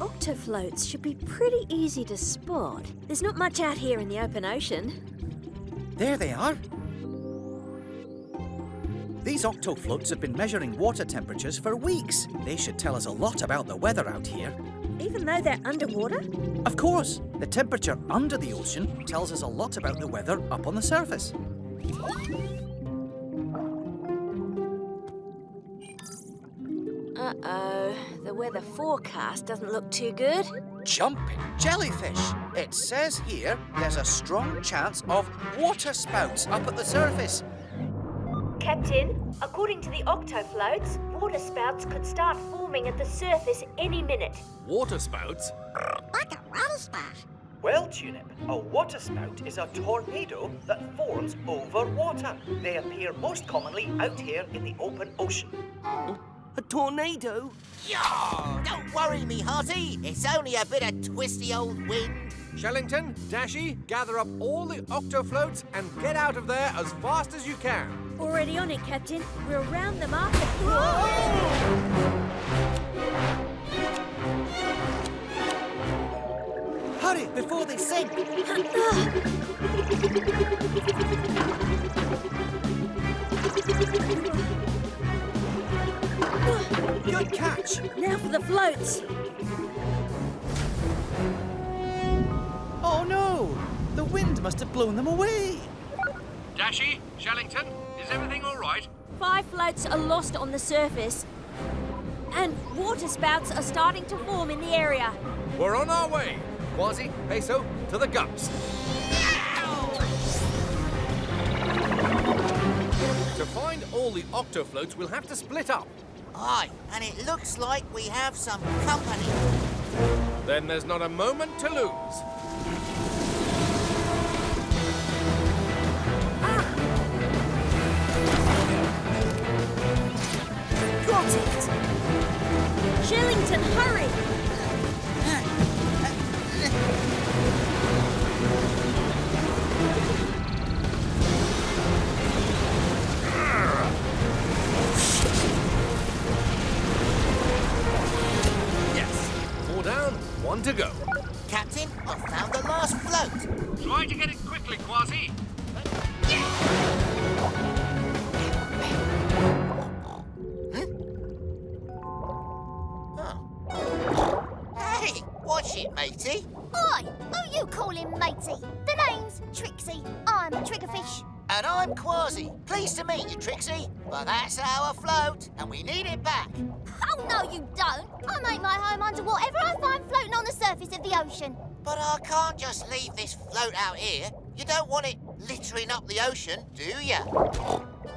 Octo-floats should be pretty easy to spot. There's not much out here in the open ocean. There they are. These octo-floats have been measuring water temperatures for weeks. They should tell us a lot about the weather out here. Even though they're underwater? Of course. The temperature under the ocean tells us a lot about the weather up on the surface. Uh-oh. The weather forecast doesn't look too good. Jumping jellyfish. It says here there's a strong chance of water spouts up at the surface. Captain, according to the octo-floats, water spouts could start forming at the surface any minute. Water spouts? Like a water spout. Well, Tulip, a waterspout is a tornado that forms over water. They appear most commonly out here in the open ocean. A tornado? Yo, don't worry me, Hearty. It's only a bit of twisty old wind. Shellington, Dashy, gather up all the octo-floats and get out of there as fast as you can. Already on it, Captain. We'll round them up and... Hurry, before they sink! Good catch! Now for the floats. Oh no! The wind must have blown them away! Dashy, Shellington, is everything all right? 5 floats are lost on the surface. And water spouts are starting to form in the area. We're on our way. Quazi, Peso, to the Gup-X. To find all the octo-floats, we'll have to split up. Aye, and it looks like we have some company. Then there's not a moment to lose. Got it! Shellington, hurry! Yes. 4 down, 1 to go. Captain, I've found the last float. Try to get it quickly, Quazi. Hey, watch it, matey. Oi, who you calling matey? The name's Trixie. I'm a triggerfish. And I'm Quazi. Pleased to meet you, Trixie. But that's our float, and we need it back. Oh, no, you don't. I make my home under whatever I find floating on the surface of the ocean. But I can't just leave this float out here. You don't want it littering up the ocean, do you?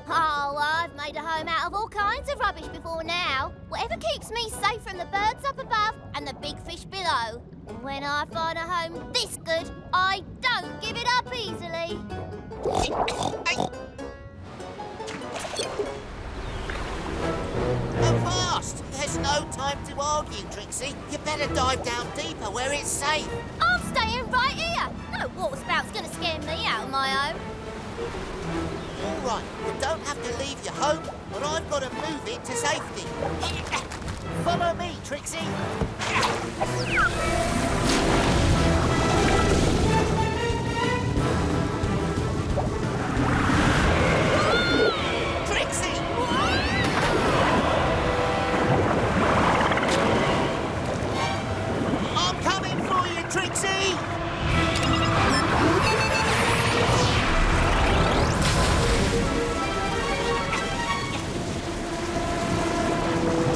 Oh, I've made a home out of all kinds of rubbish before now. Whatever keeps me safe from the birds up above and the big fish below. And when I find a home this good, I don't give it up easily. Avast! There's no time to argue, Trixie. You better dive down deeper where it's safe. I'm staying right here. No water spout's gonna scare me out of my home. All right, you don't have to leave your home, but I've got to move it to safety. Follow me, Trixie. Trixie! I'm coming for you, Trixie!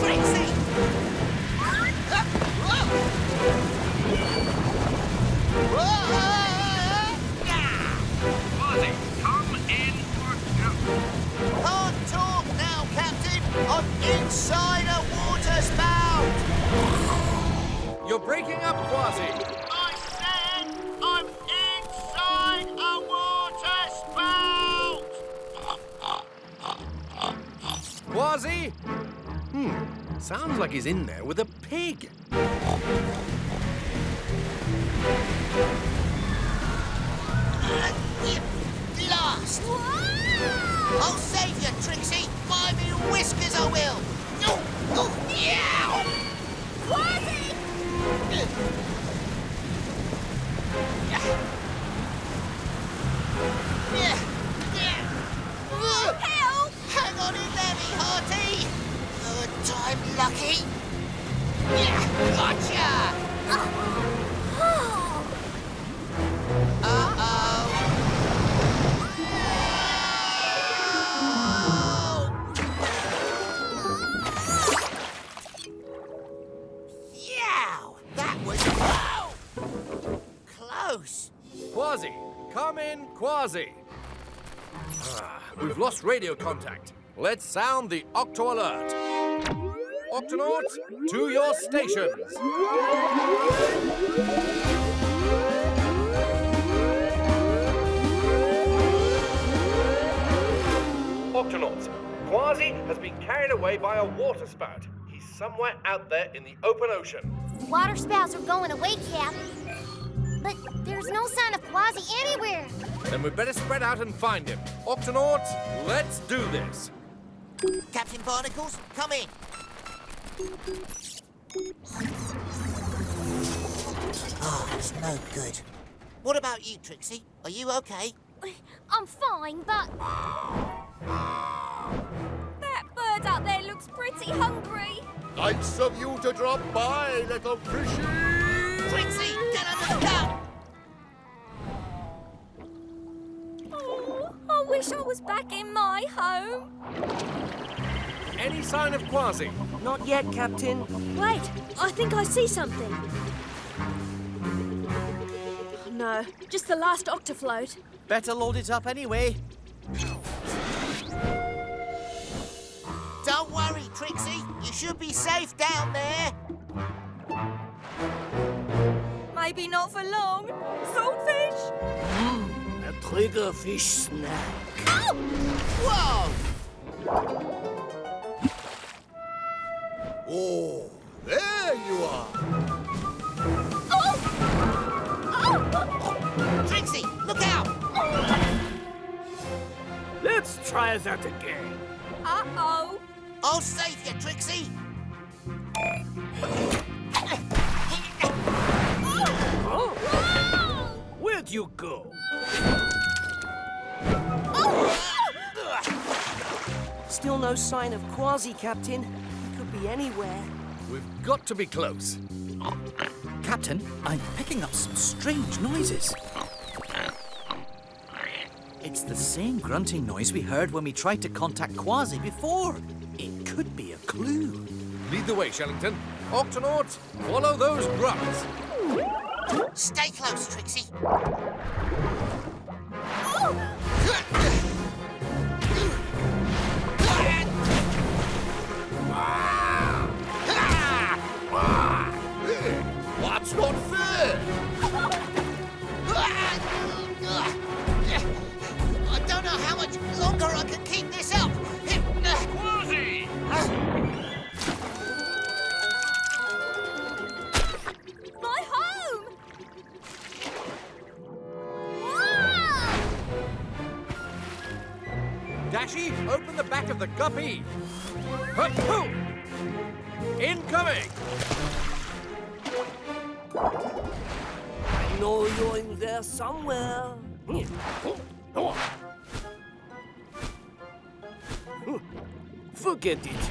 Trixie! Quazi, come in or out. Can't talk now, Captain. I'm inside a water spout. You're breaking up, Quazi. I said I'm inside a water spout. Quazi? Sounds like he's in there with a pig. Lost. I'll save you, Trixie. By me whiskers, I will. Meow. lucky. Yeah, gotcha! Yow! That was close. Quazi, come in, Quazi. We've lost radio contact. Let's sound the Octo alert. Octonauts, to your stations. Octonauts, Quazi has been carried away by a water spout. He's somewhere out there in the open ocean. Water spouts are going away, Cap. But there's no sign of Quazii anywhere. Then we'd better spread out and find him. Octonauts, let's do this. Captain Barnacles, come in. Oh, it's no good. What about you, Trixie? Are you okay? I'm fine, but... That bird up there looks pretty hungry. Nice of you to drop by, little fishy! Trixie, get under the gun! Oh, I wish I was back in my home. Any sign of Quazi? Not yet, Captain. Wait, I think I see something. No, just the last Octo-float. Better load it up anyway. Don't worry, Trixie. You should be safe down there. Maybe not for long. Saltfish? A triggerfish snack. Whoa! Oh, there you are! Trixie, look out! Let's try that again. Uh-oh. I'll save you, Trixie. Where'd you go? Still no sign of Quazi, Captain. He could be anywhere. We've got to be close. Captain, I'm picking up some strange noises. It's the same grunting noise we heard when we tried to contact Quazi before. It could be a clue. Lead the way, Shellington. Octonauts, follow those grunts. Stay close, Trixie. That's not fair! I don't know how much longer I can keep this up. Quazi! My home! Dashy, open the back of the Gup-X. Hup-hoo! Incoming! I know you're in there somewhere. Forget it.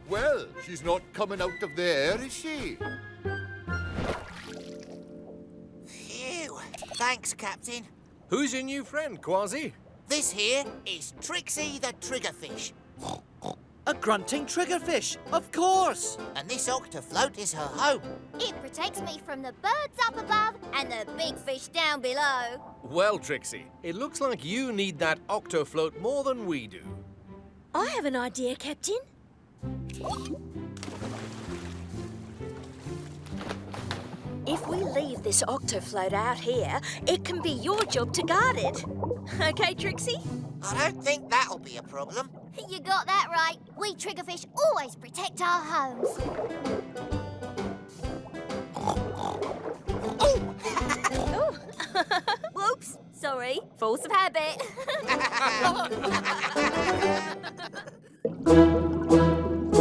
Well, she's not coming out of there, is she? Phew. Thanks, Captain. Who's your new friend, Quazi? This here is Trixie the Triggerfish. A grunting triggerfish, of course. And this Octo-float is her home. It protects me from the birds up above and the big fish down below. Well, Trixie, it looks like you need that Octo-float more than we do. I have an idea, Captain. If we leave this Octo-float out here, it can be your job to guard it. Okay, Trixie? I don't think that'll be a problem. You got that right. We triggerfish always protect our homes. Oh. Whoops. Sorry. Force of habit.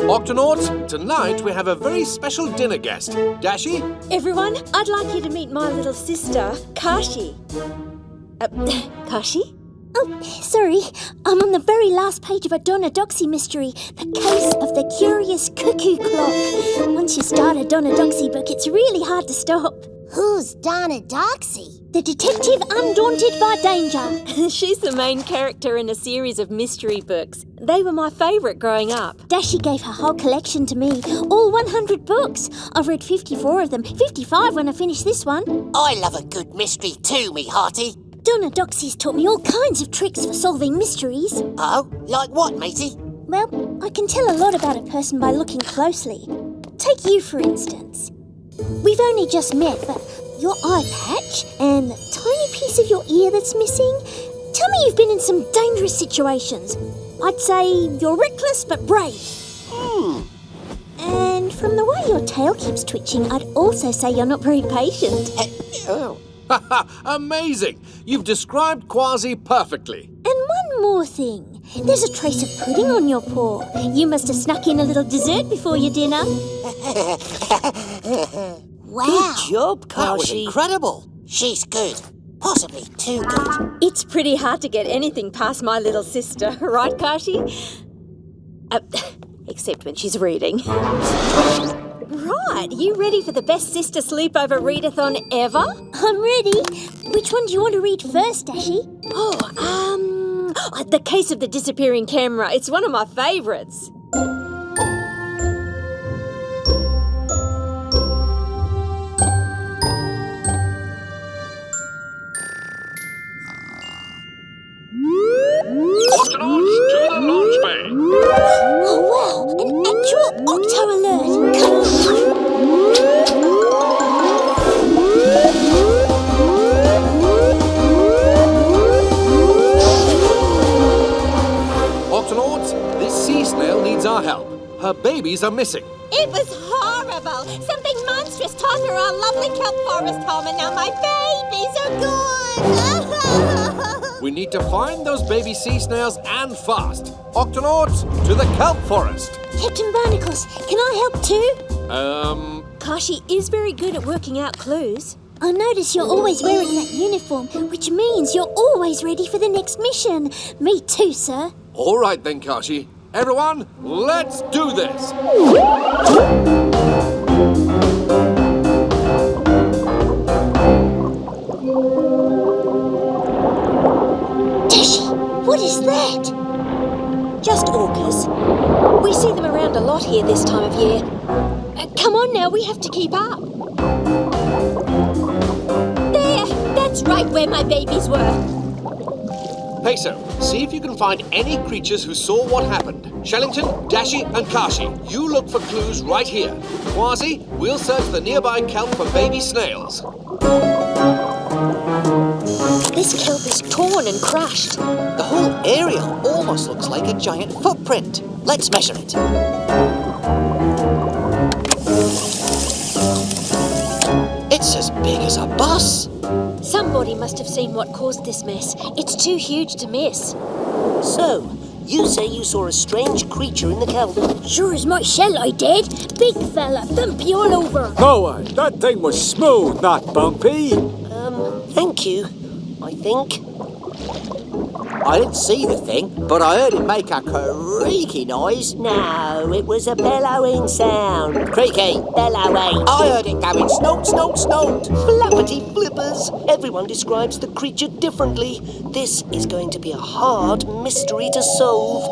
Octonauts, tonight we have a very special dinner guest. Dashy? Everyone, I'd like you to meet my little sister, Kashi. Kashi? Oh, sorry. I'm on the very last page of a Donadoxy mystery, The Case of the Curious Cuckoo Clock. Once you start a Donadoxy book, it's really hard to stop. Who's Donadoxy? The detective undaunted by danger. She's the main character in a series of mystery books. They were my favourite growing up. Dashy gave her whole collection to me, all 100 books. I've read 54 of them, 55 when I finish this one. I love a good mystery too, me hearty. Donadoxy's taught me all kinds of tricks for solving mysteries. Oh, like what, matey? Well, I can tell a lot about a person by looking closely. Take you, for instance. We've only just met, but your eye patch and the tiny piece of your ear that's missing, tell me you've been in some dangerous situations. I'd say you're reckless but brave. And from the way your tail keeps twitching, I'd also say you're not very patient. Amazing! You've described Quazi perfectly. And one more thing. There's a trace of pudding on your paw. You must have snuck in a little dessert before your dinner. Wow. Good job, That was Kashi. incredible. She's good. Possibly too good. It's pretty hard to get anything past my little sister, right, Kashi? Except when she's reading. Right, you ready for the best sister sleepover readathon ever? I'm ready. Which one do you want to read first, Dashy? The Case of the Disappearing Camera. It's one of my favourites. Octonauts to the launch bay. Oh, wow! An actual Octo alert! Come Octonauts, this sea snail needs our help. Her babies are missing. It was horrible. Something monstrous tore through our lovely kelp forest home, and now my babies are gone. We need to find those baby sea snails and fast. Octonauts to the kelp forest. Captain Barnacles, can I help too? Kashi is very good at working out clues. I notice you're always wearing that uniform, which means you're always ready for the next mission. Me too, sir. All right then, Kashi. Everyone, let's do this. Dashy, what is that? Just orcas. We see them around a lot here this time of year. Come on now, we have to keep up. There, that's right where my babies were. Peso, see if you can find any creatures who saw what happened. Shellington, Dashy, and Kashi, you look for clues right here. Quazi, we'll search the nearby kelp for baby snails. This kelp is torn and crushed. The whole area almost looks like a giant footprint. Let's measure it. It's as big as a bus. Somebody must have seen what caused this mess. It's too huge to miss. So, you say you saw a strange creature in the kelp? Sure as my shell I did. Big fella, bumpy all over. No way, that thing was smooth, not bumpy. Thank you, I think. I didn't see the thing, but I heard it make a creaky noise. No, it was a bellowing sound. Creaky. Bellowing. I heard it going snout, snout, snout. Flappity flippers. Everyone describes the creature differently. This is going to be a hard mystery to solve.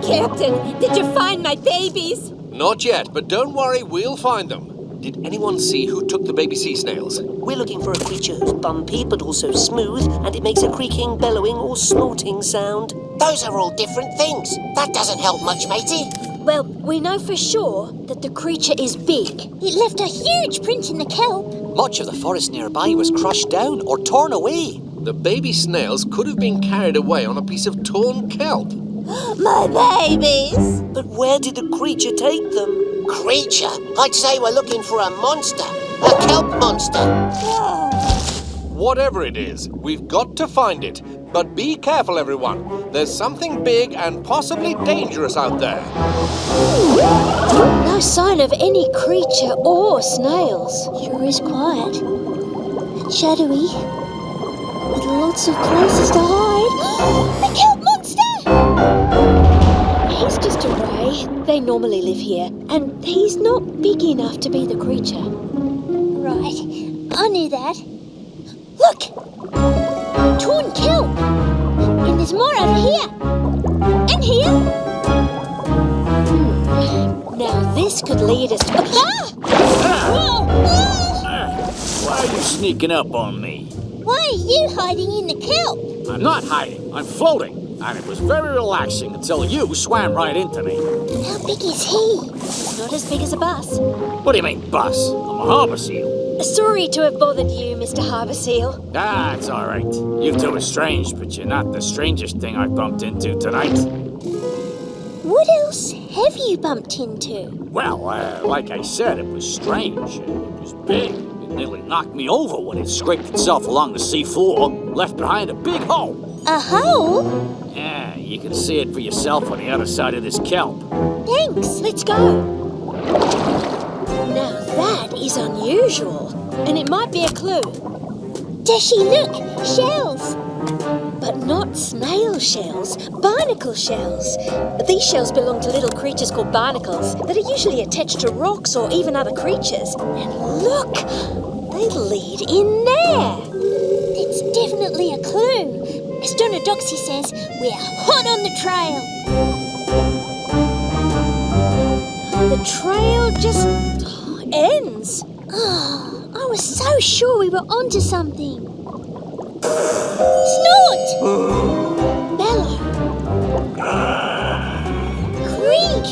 Captain, did you find my babies? Not yet, but don't worry, we'll find them. Did anyone see who took the baby sea snails? We're looking for a creature who's bumpy but also smooth, and it makes a creaking, bellowing, or snorting sound. Those are all different things. That doesn't help much, matey. Well, we know for sure that the creature is big. It left a huge print in the kelp. Much of the forest nearby was crushed down or torn away. The baby snails could have been carried away on a piece of torn kelp. My babies! But where did the creature take them? Creature? I'd say we're looking for a monster. A kelp monster. Whatever it is, we've got to find it. But be careful, everyone. There's something big and possibly dangerous out there. No sign of any creature or snails. Sure is quiet. Shadowy. with lots of places to hide. The kelp monster! He's just a ray. They normally live here, and he's not big enough to be the creature. Right, I knew that. Look! Torn kelp! And there's more over here. And here. Now this could lead us to... Whoa! Why are you sneaking up on me? Why are you hiding in the kelp? I'm not hiding. I'm floating. And it was very relaxing until you swam right into me. How big is he? He's not as big as a bus. What do you mean, bus? I'm a harbour seal. Sorry to have bothered you, Mr. Harbour Seal. Ah, it's all right. You two are strange, but you're not the strangest thing I bumped into tonight. What else have you bumped into? Well, like I said, it was strange. It was big. It nearly knocked me over when it scraped itself along the seafloor, left behind a big hole. A hole? Yeah, you can see it for yourself on the other side of this kelp. Thanks. Let's go. Now that is unusual, and it might be a clue. Dashy, look! Shells! But not snail shells, barnacle shells. These shells belong to little creatures called barnacles that are usually attached to rocks or even other creatures. And look, they lead in there. It's definitely a clue. As Donna Doxy says, we're hot on the trail. The trail just ends. Oh, I was so sure we were onto something. Snort! Bellow! Creak!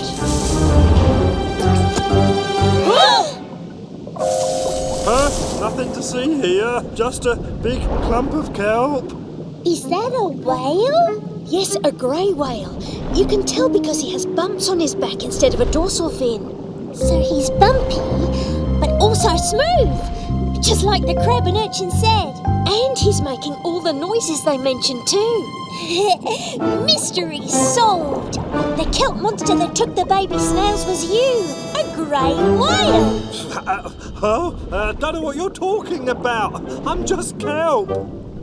Nothing to see here. Just a big clump of kelp. Is that a whale? Yes, a grey whale. You can tell because he has bumps on his back instead of a dorsal fin. So he's bumpy, but also smooth. Just like the crab and urchin said. And he's making all the noises they mentioned too. Mystery solved. The kelp monster that took the baby snails was you. A grey whale. Don't know what you're talking about. I'm just kelp.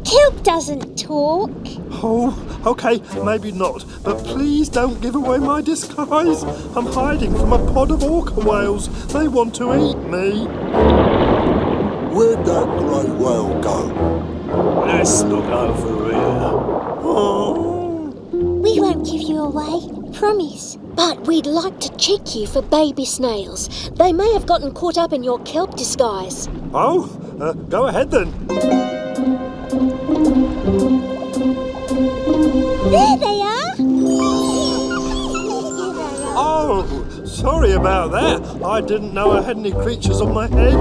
Kelp doesn't talk. Oh, okay, maybe not. But please don't give away my disguise. I'm hiding from a pod of orca whales. They want to eat me. Where'd that grey whale go? Let's look over here. Oh. We won't give you away, promise. But we'd like to check you for baby snails. They may have gotten caught up in your kelp disguise. Oh, go ahead then. There they are! Oh, sorry about that. I didn't know I had any creatures on my head.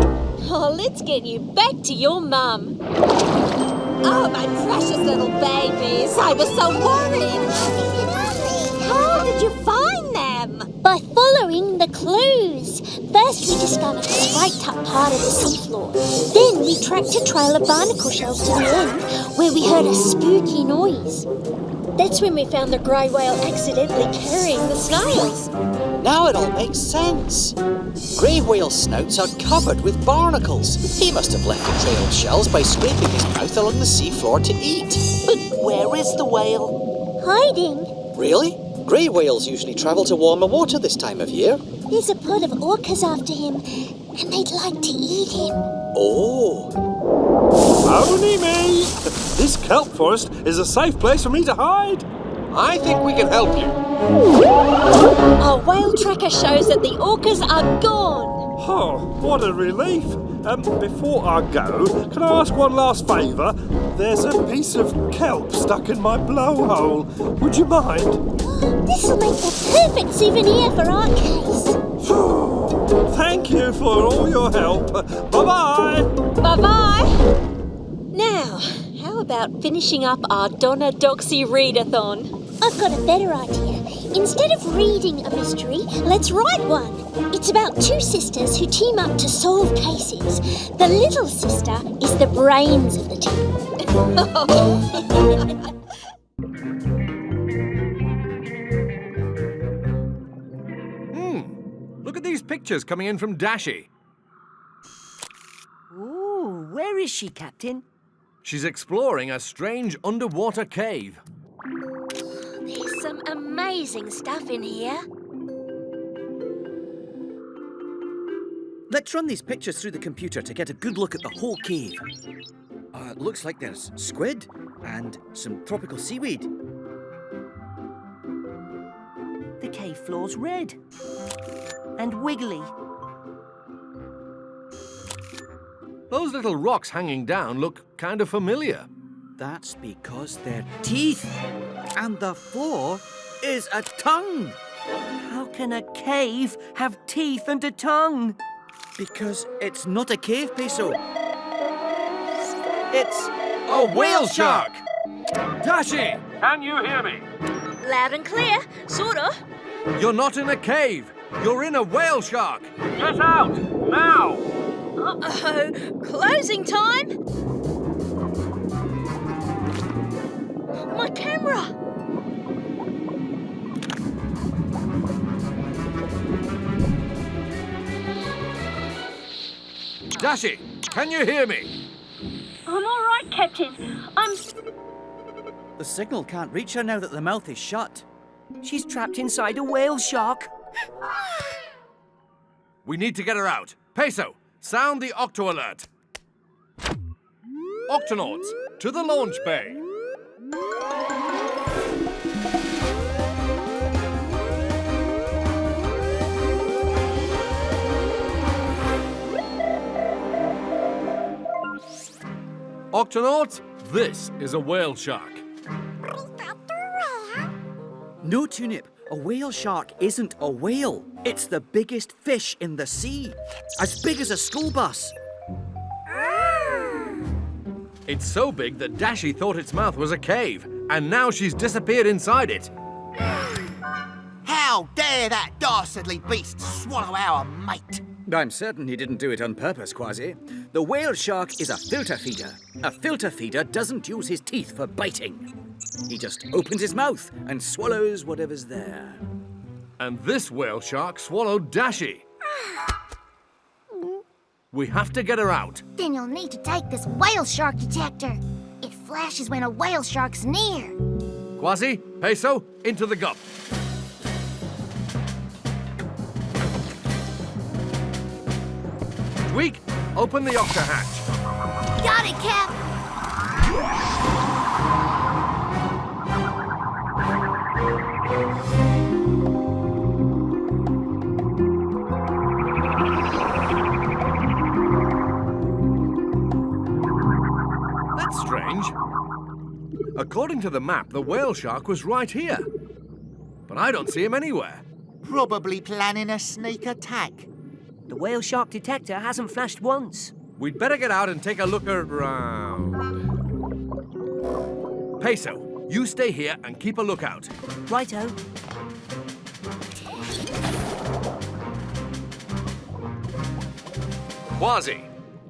Oh, let's get you back to your mum. Oh, my precious little babies. I was so worried. How did you find them? By following the clues. First we discovered a scraped up part of the seafloor. Then we tracked a trail of barnacle shells to the end, where we heard a spooky noise. That's when we found the grey whale accidentally carrying the snails. Now it all makes sense. Grey whale snouts are covered with barnacles. He must have left the trail of shells by scraping his mouth along the seafloor to eat. But where is the whale? Hiding. Really? Grey whales usually travel to warmer water this time of year. There's a pod of orcas after him, and they'd like to eat him. Oh. Only me. This kelp forest is a safe place for me to hide. I think we can help you. Our whale tracker shows that the orcas are gone. Oh, what a relief. Before I go, can I ask one last favour? There's a piece of kelp stuck in my blowhole. Would you mind? This'll make the perfect souvenir for our case. Thank you for all your help. Bye-bye. Bye-bye. Now, how about finishing up our Donna Doxy readathon? I've got a better idea. Instead of reading a mystery, let's write one. It's about two sisters who team up to solve cases. The little sister is the brains of the team. Look at these pictures coming in from Dashy. Ooh, where is she, Captain? She's exploring a strange underwater cave. There's some amazing stuff in here. Let's run these pictures through the computer to get a good look at the whole cave. Looks like there's squid and some tropical seaweed. The cave floor's red. And wiggly. Those little rocks hanging down look kind of familiar. That's because they're teeth. And the floor is a tongue. How can a cave have teeth and a tongue? Because it's not a cave, Peso. It's A whale shark! Dashy! Can you hear me? Loud and clear, sort of. You're not in a cave. You're in a whale shark. Get out! Now! Uh-oh, closing time. My camera. Dashy, can you hear me? I'm all right, Captain. The signal can't reach her now that the mouth is shut. She's trapped inside a whale shark. We need to get her out. Peso, sound the Octo alert. Octonauts, to the launch bay. Octonauts, this is a whale shark. No, Tunip, a whale shark isn't a whale. It's the biggest fish in the sea. As big as a school bus. It's so big that Dashy thought its mouth was a cave, and now she's disappeared inside it. How dare that dastardly beast swallow our mate? I'm certain he didn't do it on purpose, Quazi. The whale shark is a filter feeder. A filter feeder doesn't use his teeth for biting. He just opens his mouth and swallows whatever's there. And this whale shark swallowed Dashy. We have to get her out. Then you'll need to take this whale shark detector. It flashes when a whale shark's near. Quazi, Peso, into the Gup. Tweak, open the octa hatch. Got it, Cap. That's strange. According to the map, the whale shark was right here. But I don't see him anywhere. Probably planning a sneak attack. The whale shark detector hasn't flashed once. We'd better get out and take a look around. Peso, you stay here and keep a lookout. Righto. Quazi,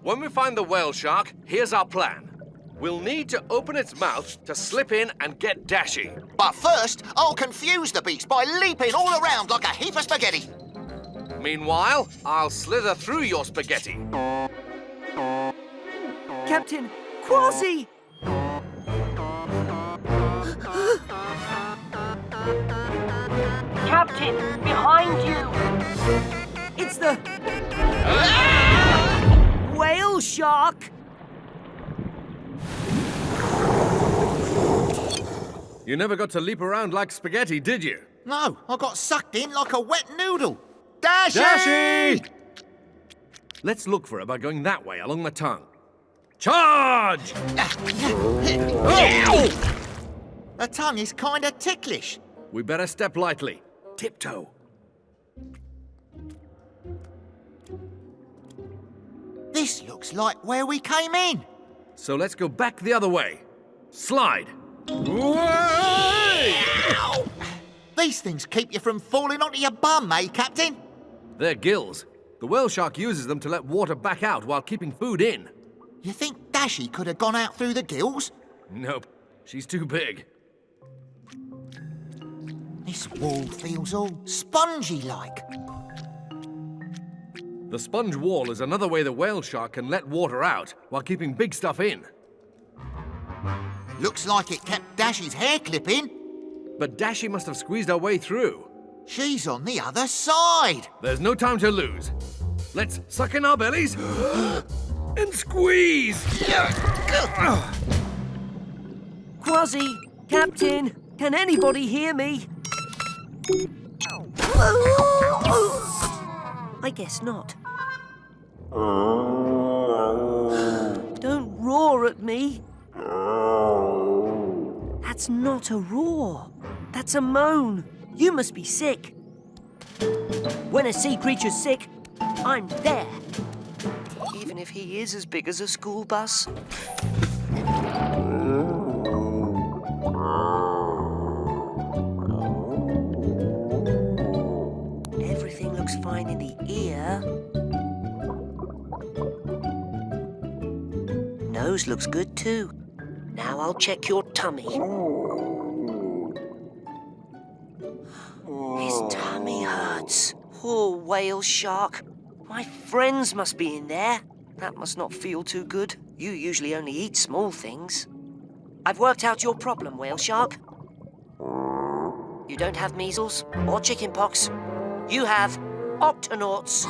when we find the whale shark, here's our plan. We'll need to open its mouth to slip in and get Dashy. But first, I'll confuse the beast by leaping all around like a heap of spaghetti. Meanwhile, I'll slither through your spaghetti. Captain, Quazi! Captain, behind you! It's the... whale shark! You never got to leap around like spaghetti, did you? No, I got sucked in like a wet noodle. Dashy! Dashy! Let's look for her by going that way along the tongue. Charge! The tongue is kind of ticklish. We better step lightly. Tiptoe. This looks like where we came in. So let's go back the other way. Slide. Way! These things keep you from falling onto your bum, eh, Captain? They're gills. The whale shark uses them to let water back out while keeping food in. You think Dashy could have gone out through the gills? Nope. She's too big. This wall feels all spongy-like. The sponge wall is another way the whale shark can let water out while keeping big stuff in. Looks like it kept Dashy's hair clipping. But Dashy must have squeezed her way through. She's on the other side. There's no time to lose. Let's suck in our bellies and squeeze. Quazii, Captain, can anybody hear me? I guess not. Don't roar at me. That's not a roar. That's a moan. You must be sick. When a sea creature's sick, I'm there. Even if he is as big as a school bus. Everything looks fine in the ear. Nose looks good too. Now I'll check your tummy. His tummy hurts. Poor whale shark. My friends must be in there. That must not feel too good. You usually only eat small things. I've worked out your problem, whale shark. You don't have measles or chickenpox. You have Octonauts.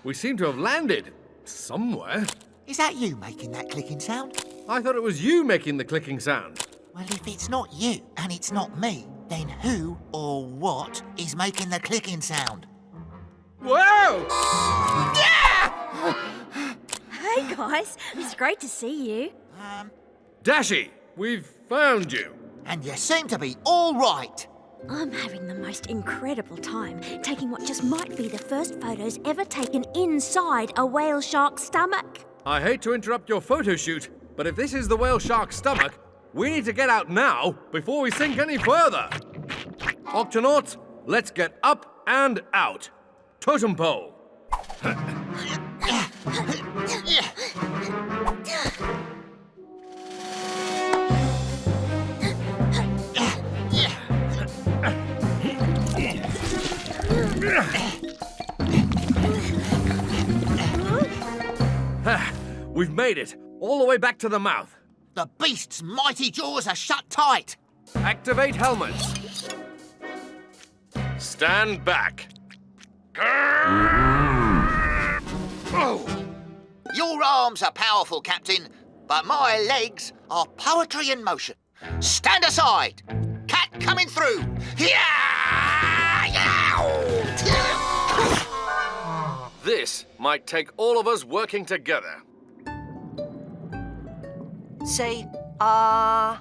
We seem to have landed somewhere. Is that you making that clicking sound? I thought it was you making the clicking sound. Well, if it's not you and it's not me, then who or what is making the clicking sound? Whoa! Hey guys, it's great to see you. Dashy, we've found you. And you seem to be all right. I'm having the most incredible time taking what just might be the first photos ever taken inside a whale shark's stomach. I hate to interrupt your photo shoot, but if this is the whale shark's stomach, we need to get out now before we sink any further. Octonauts, let's get up and out. Totem pole. We've made it, all the way back to the mouth. The beast's mighty jaws are shut tight. Activate helmets. Stand back. Oh. Your arms are powerful, Captain, but my legs are poetry in motion. Stand aside. Cat coming through. This might take all of us working together. Say, ah.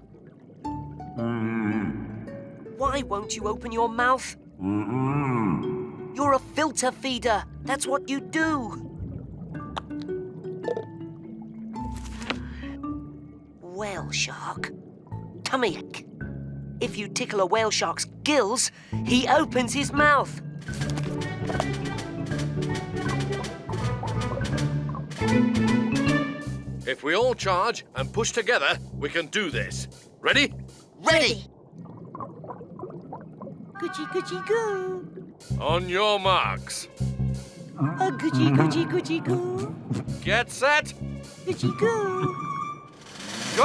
Why won't you open your mouth? You're a filter feeder. That's what you do. Whale shark. Tummy ache. If you tickle a whale shark's gills, he opens his mouth. If we all charge and push together, we can do this. Ready? Ready. Goochie, goochie, goo. On your marks. A goochie, goochie, goochie, goo. Get set. Goochie, goo. Go!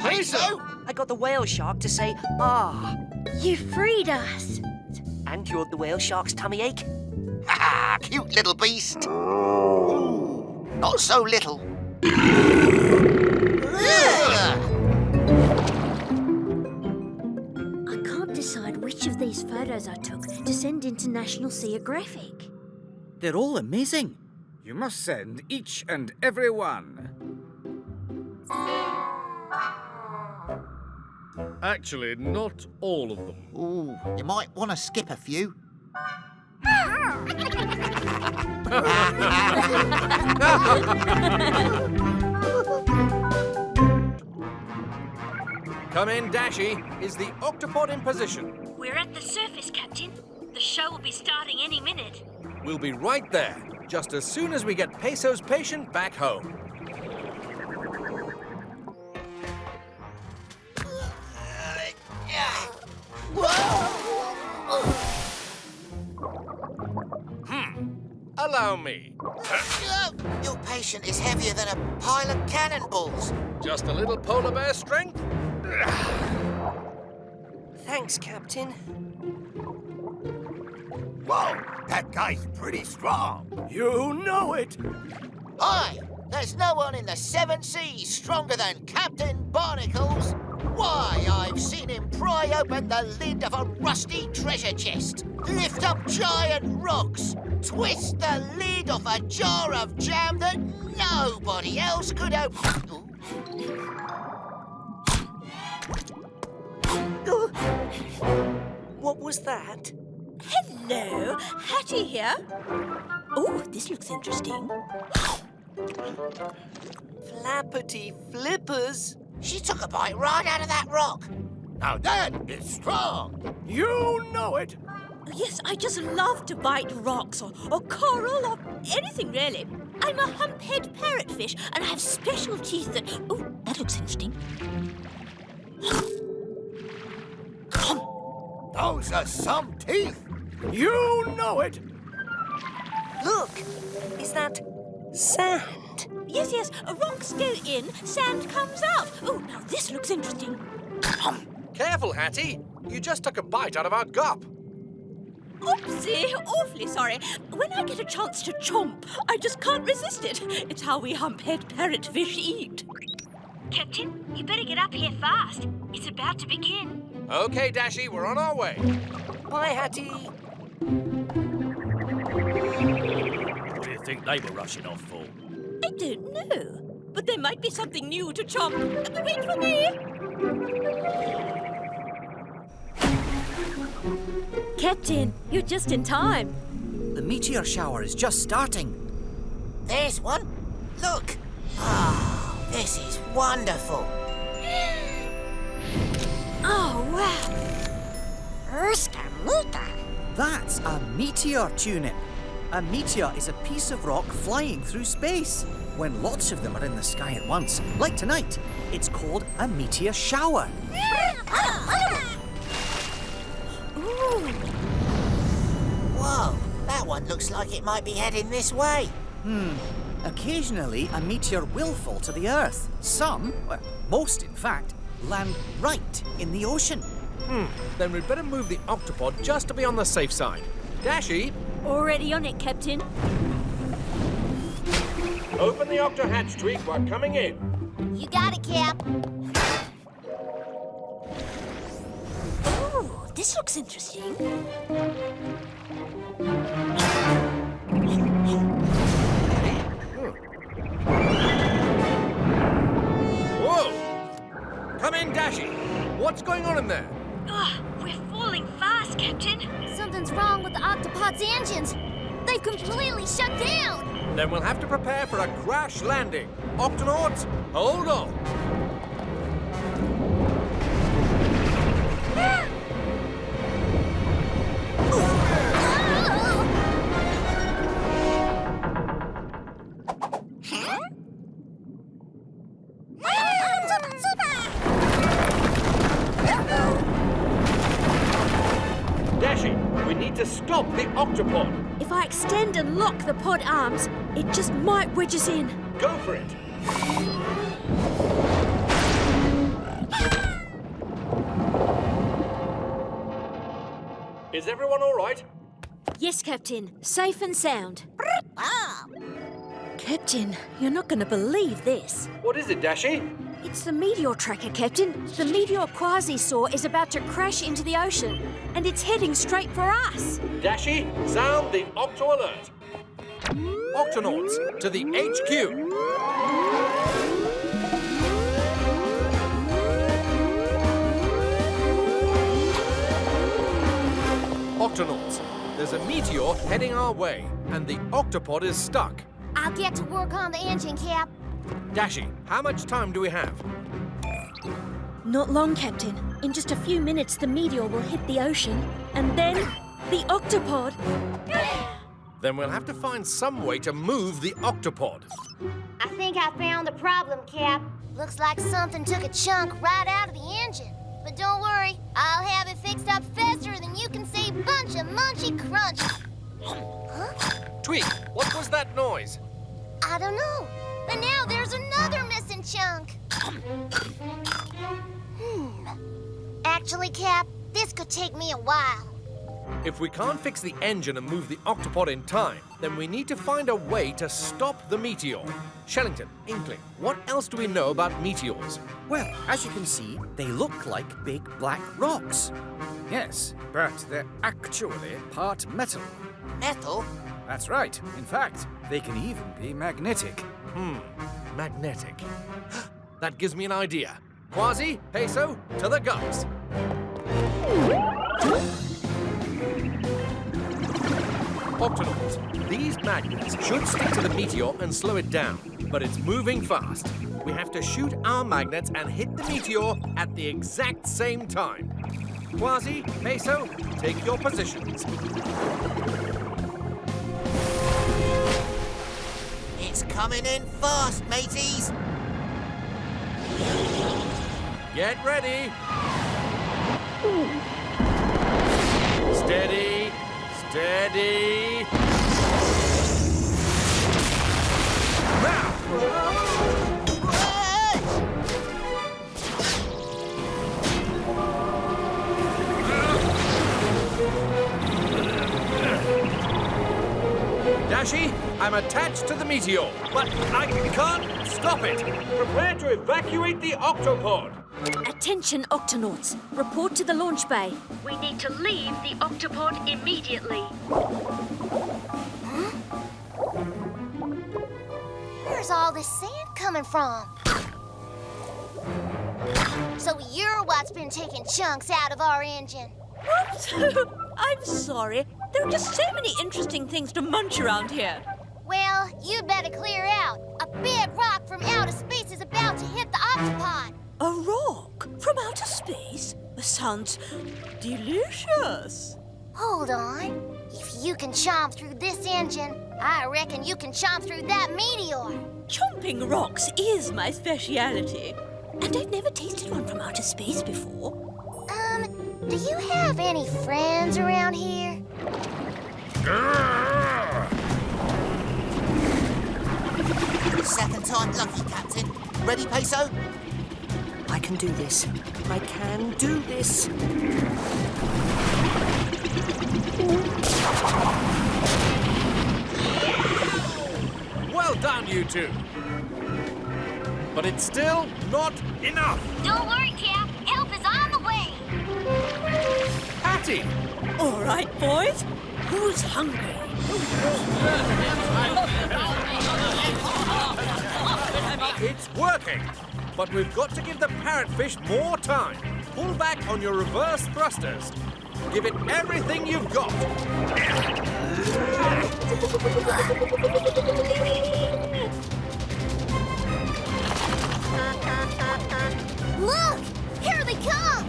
Peso! I got the whale shark to say, ah. You freed us. And you're the whale shark's tummy ache. Ha ha! Cute little beast. Ooh, not so little. I can't decide which of these photos I took to send into National Geographic. They're all amazing. You must send each and every one. Actually, not all of them. Ooh, you might want to skip a few. Come in, Dashy. Is the Octopod in position? We're at the surface, Captain. The show will be starting any minute. We'll be right there, just as soon as we get Peso's patient back home. Allow me. Your patient is heavier than a pile of cannonballs. Just a little polar bear strength? Thanks, Captain. Whoa, that guy's pretty strong. You know it. Hi, there's no one in the 7 seas stronger than Captain Barnacles. Why, I've seen him pry open the lid of a rusty treasure chest, lift up giant rocks, twist the lid off a jar of jam that nobody else could open. What was that? Hello, Hattie here. Oh, this looks interesting. Flappity flippers. She took a bite right out of that rock. Now that is strong. You know it. Yes, I just love to bite rocks or coral or anything really. I'm a hump-head parrotfish and I have special teeth that... Oh, that looks interesting. Those are some teeth. You know it. Look, is that sand? Yes, rocks go in, sand comes out. Oh, now this looks interesting. Careful, Hattie. You just took a bite out of our gup. Oopsie, awfully sorry. When I get a chance to chomp, I just can't resist it. It's how we hump-head parrotfish eat. Captain, you better get up here fast. It's about to begin. Okay, Dashy, we're on our way. Bye, Hattie. What do you think they were rushing off for? I don't know, but there might be something new to chomp. Wait for me. Captain, you're just in time. The meteor shower is just starting. There's one. Look. Oh, this is wonderful. Oh, wow. That's a meteor tunip. A meteor is a piece of rock flying through space. When lots of them are in the sky at once, like tonight, it's called a meteor shower. Ooh. Whoa, that one looks like it might be heading this way. Occasionally, a meteor will fall to the Earth. Some, well, most in fact, land right in the ocean. Then we'd better move the Octopod just to be on the safe side. Dashy, Already on it, Captain. open the octo hatch, Tweak. We're coming in. You got it, Cap. Oh, this looks interesting. Whoa! Come in, Dashy. What's going on in there? We're falling fast, Captain. Something's wrong with the Octopod's engines. They've completely shut down. Then we'll have to prepare for a crash landing. Octonauts, hold on. Dashy, we need to stop the Octopod. If I extend and lock the pod arms, it just might wedge us in. Go for it. Is everyone all right? Yes, Captain. Safe and sound. Captain, you're not going to believe this. What is it, Dashy? It's the meteor tracker, Captain. The meteor Quazi saw is about to crash into the ocean, and it's heading straight for us. Dashy, sound the Octo alert. Octonauts, to the HQ. Octonauts, there's a meteor heading our way, and the Octopod is stuck. I'll get to work on the engine, Cap. Dashy, how much time do we have? Not long, Captain. In just a few minutes, the meteor will hit the ocean, and then the Octopod. Then we'll have to find some way to move the Octopod. I think I found the problem, Cap. Looks like something took a chunk right out of the engine. But don't worry, I'll have it fixed up faster than you can say bunch of munchy crunch. Huh? Tweak, what was that noise? I don't know. But now there's another missing chunk. Actually, Cap, this could take me a while. If we can't fix the engine and move the Octopod in time, then we need to find a way to stop the meteor. Shellington, Inkling, what else do we know about meteors? Well, as you can see, they look like big black rocks. Yes, but they're actually part metal. Metal? That's right. In fact, they can even be magnetic. Magnetic. That gives me an idea. Quazi, Peso, to the Gup-X. Octonauts, these magnets should stick to the meteor and slow it down, but it's moving fast. We have to shoot our magnets and hit the meteor at the exact same time. Quazi, Peso, take your positions. It's coming in fast, mateys. Get ready. Steady, steady. Now! Dashy, I'm attached to the meteor, but I can't stop it. Prepare to evacuate the Octopod. Attention, Octonauts. Report to the launch bay. We need to leave the Octopod immediately. Where's all this sand coming from? So you're what's been taking chunks out of our engine. What? I'm sorry. There are just so many interesting things to munch around here. Well, you'd better clear out. A big rock from outer space is about to hit the Octopod. A rock from outer space? Sounds delicious. Hold on. If you can chomp through this engine, I reckon you can chomp through that meteor. Chomping rocks is my speciality. And I've never tasted one from outer space before. Do you have any friends around here? Second time lucky, Captain. Ready, Peso? I can do this. I can do this. Well done, you two. But it's still not enough. Don't worry, Cap. Help is on the way. Patty! All right, boys. Who's hungry? It's working. But we've got to give the parrotfish more time. Pull back on your reverse thrusters. Give it everything you've got. Look! Here they come!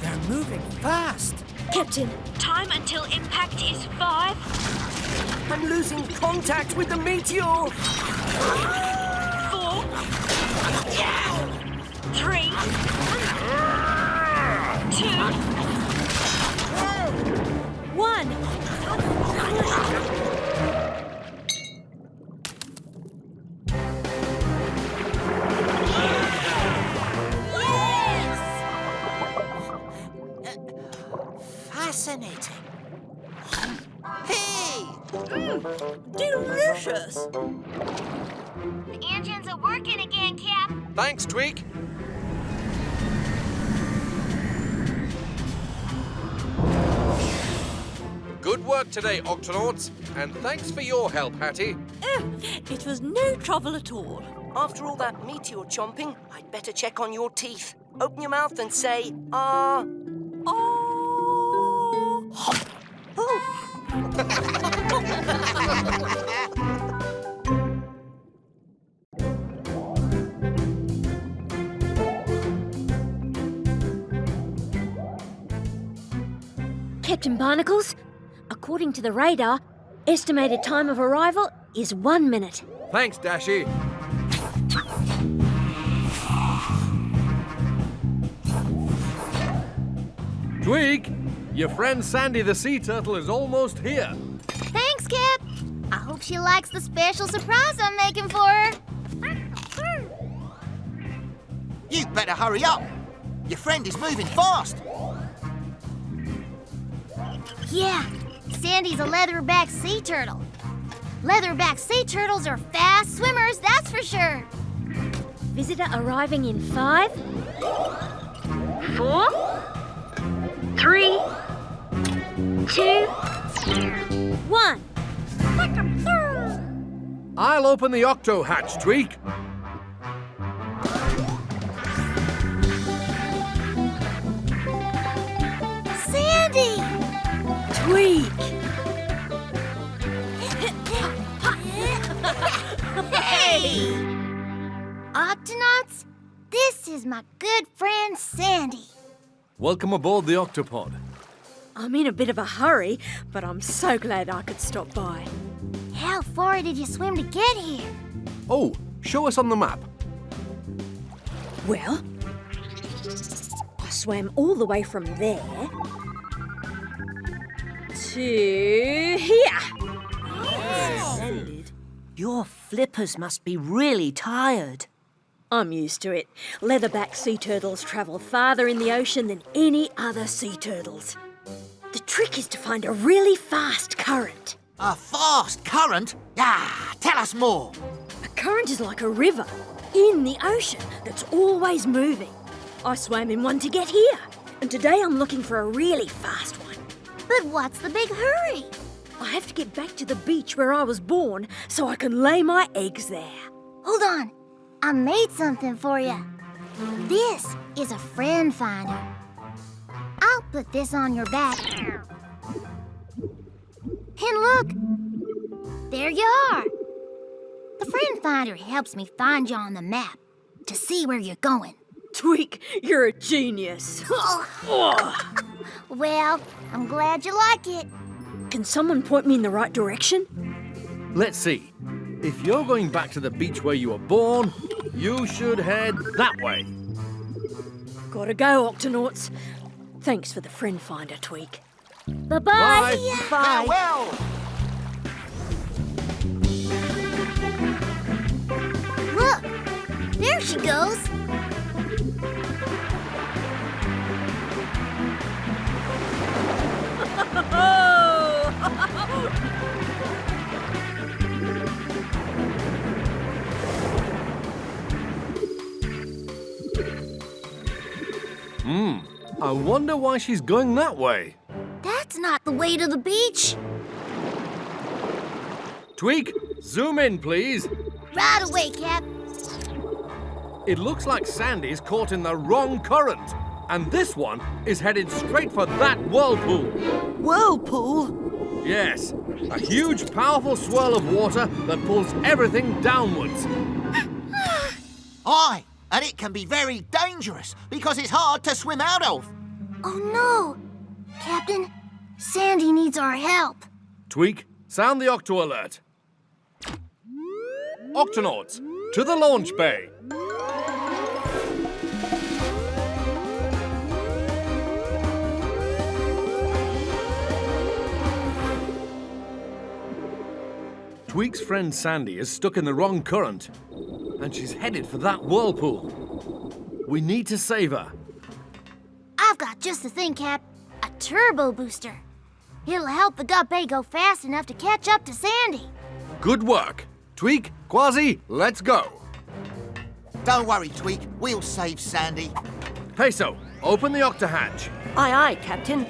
They're moving fast. Captain, time until impact is 5. I'm losing contact with the meteor. 4. 3. 2. 1. Fascinating. Hey! Delicious. The engines are working again, Cap. Thanks, Tweak. Good work today, Octonauts. And thanks for your help, Hattie. It was no trouble at all. After all that meteor chomping, I'd better check on your teeth. Open your mouth and say, ah. Captain Barnacles, according to the radar, estimated time of arrival is 1 minute. Thanks, Dashy. Tweak, your friend Sandy the sea turtle is almost here. Thanks, Cap. I hope she likes the special surprise I'm making for her. You better hurry up. Your friend is moving fast. Yeah, Sandy's a leatherback sea turtle. Leatherback sea turtles are fast swimmers, that's for sure. Visitor arriving in 5, 4, 3, 2, 1. I'll open the octo hatch, Tweak. Sandy! Tweak! Hey! Octonauts, this is my good friend Sandy. Welcome aboard the Octopod. I'm in a bit of a hurry, but I'm so glad I could stop by. How far did you swim to get here? Oh, show us on the map. Well, I swam all the way from there to here. Splendid. Your flippers must be really tired. I'm used to it. Leatherback sea turtles travel farther in the ocean than any other sea turtles. The trick is to find a really fast current. A fast current? Ah, tell us more. A current is like a river in the ocean that's always moving. I swam in one to get here, and today I'm looking for a really fast one. But what's the big hurry? I have to get back to the beach where I was born so I can lay my eggs there. Hold on, I made something for you. This is a friend finder. I'll put this on your back. And look, there you are. The friend finder helps me find you on the map to see where you're going. Tweak, you're a genius. Well, I'm glad you like it. Can someone point me in the right direction? Let's see. If you're going back to the beach where you were born, you should head that way. Gotta go, Octonauts. Thanks for the friend finder, Tweak. Bye-bye. Bye. Farewell. Look, there she goes. I wonder why she's going that way. That's not the way to the beach. Tweak, zoom in, please. Right away, Cap. It looks like Sandy's caught in the wrong current. And this one is headed straight for that whirlpool. Whirlpool? Yes, a huge, powerful swirl of water that pulls everything downwards. Aye, and it can be very dangerous because it's hard to swim out of. Oh, no. Captain, Sandy needs our help. Tweak, sound the Octo alert. Octonauts, to the launch bay. Tweak's friend Sandy is stuck in the wrong current, and she's headed for that whirlpool. We need to save her. I've got just the thing, Cap. A turbo booster. It'll help the Gup-X go fast enough to catch up to Sandy. Good work. Tweak, Quazi, let's go. Don't worry, Tweak. We'll save Sandy. Peso, open the octo hatch. Aye, aye, Captain.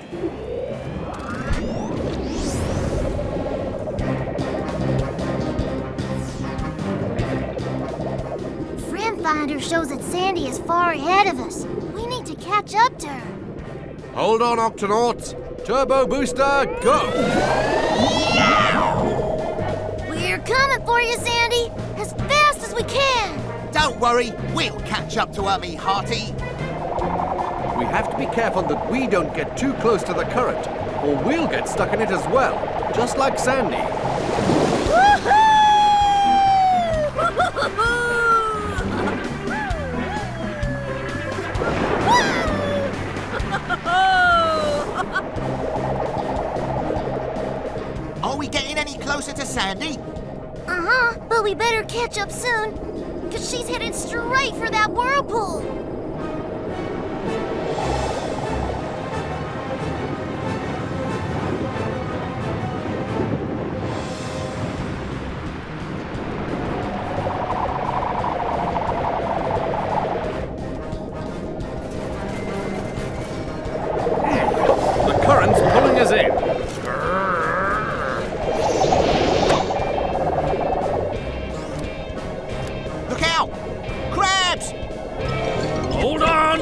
Friend finder shows that Sandy is far ahead of us. We need to catch up to her. Hold on, Octonauts. Turbo booster, go! We're coming for you, Sandy, as fast as we can. Don't worry, we'll catch up to her, me hearty. We have to be careful that we don't get too close to the current, or we'll get stuck in it as well, just like Sandy. Uh-huh, but we better catch up soon, because she's headed straight for that whirlpool. The current's pulling us in. Look out! Crabs! Hold on!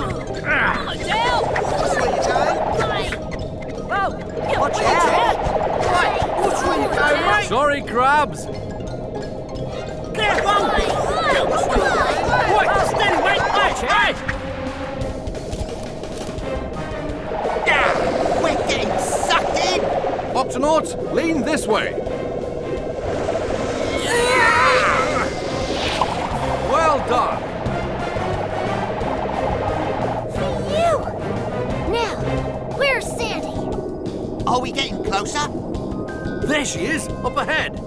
Watch out! Sorry, crabs. Steady, mate! We're getting sucked in! Octonauts, lean this way. Well done. Phew! Now, where's Sandy? Are we getting closer? There she is, up ahead.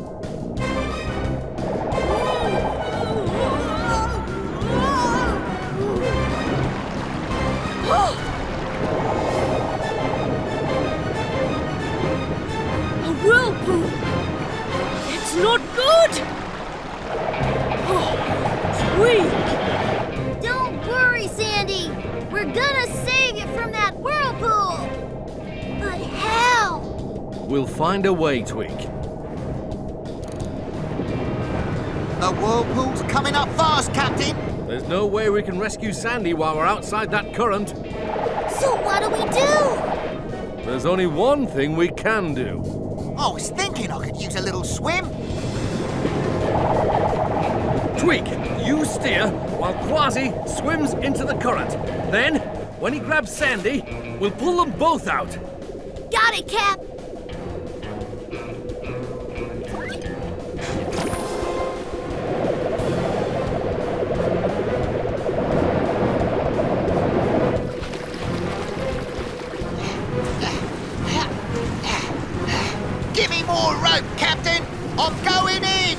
A whirlpool! It's not good! Tweak! Don't worry, Sandy. We're gonna save you from that whirlpool. But how? We'll find a way, Tweak. The whirlpool's coming up fast, Captain. There's no way we can rescue Sandy while we're outside that current. So what do we do? There's only one thing we can do. I was thinking I could use a little swim. Tweak, you steer while Quazi swims into the current. Then, when he grabs Sandy, we'll pull them both out. Got it, Cap. Give me more rope, Captain. I'm going in.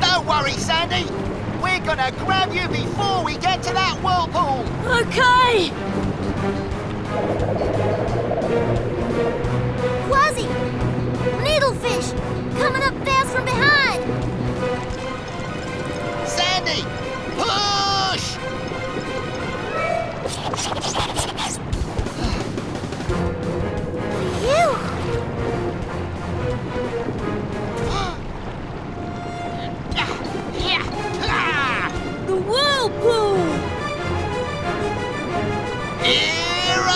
Don't worry, Sandy. We're gonna grab you before we get to that whirlpool. Okay! Quazi! Needlefish! Coming up fast from behind! Sandy, push! Phew! The whirlpool! Here I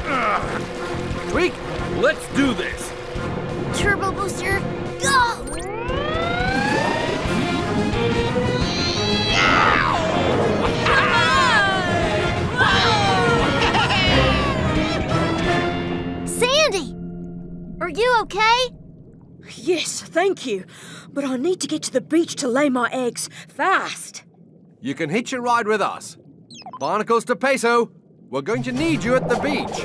come! Tweak, let's do this. Turbo booster, go! Sandy! Are you okay? Yes, thank you. But I need to get to the beach to lay my eggs fast. You can hitch a ride with us. Barnacles to Peso, we're going to need you at the beach.